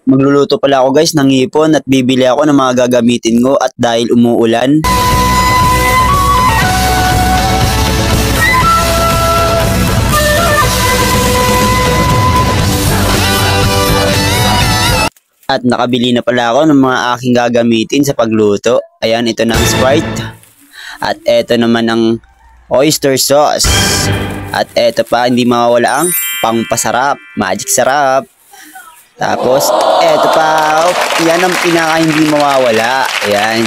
Magluluto pala ako guys ng hipon at bibili ako ng mga gagamitin ko at dahil umuulan. At nakabili na pala ako ng mga aking gagamitin sa pagluto. Ayan, ito na ang Sprite. At ito naman ang oyster sauce. At ito pa, hindi mawawala ang pangpasarap, magic sarap. Tapos, eto pa, yan ang pinaka hindi mawawala. Ayan,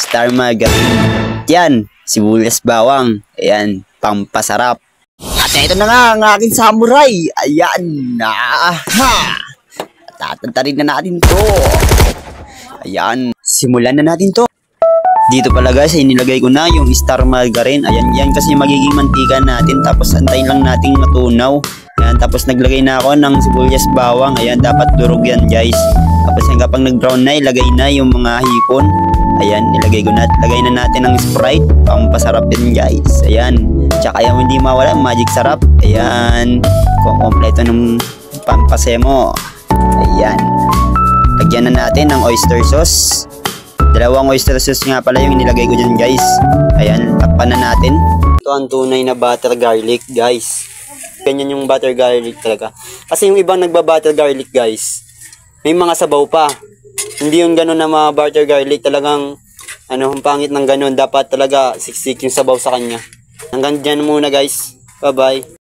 star margarine. Yan, sibuyas bawang. Ayan, pampasarap. At eto na nga ang aking samurai. Ayan, tatantarin na natin to. Ayan, simulan na natin to. Dito pala guys, inilagay ko na yung star margarine. Ayan, yan kasi magiging mantika natin. Tapos antayin lang nating matunaw. Ayan, tapos naglagay na ako ng sibuyas bawang. Ayan, dapat durog yan guys. Tapos yan, kapag nag-brown na, ilagay na yung mga hipon. Ayan, ilagay ko na. Lagay na natin ng Sprite. Pampasarap din guys. Ayan, tsaka yung hindi mawala, magic sarap. Ayan, kung kompleto ng pampasemo. Ayan, lagyan na natin ng oyster sauce. Dalawang oyster sauce nga pala yung nilagay ko dyan guys. Ayan, takpan na natin. Ito ang tunay na butter garlic guys. Ganyan yung butter garlic talaga. Kasi yung ibang nagba-butter garlic guys, may mga sabaw pa. Hindi yung ganun na mga butter garlic. Talagang, ang pangit ng ganun. Dapat talaga siksik yung sabaw sa kanya. Hanggang dyan muna guys. Bye bye.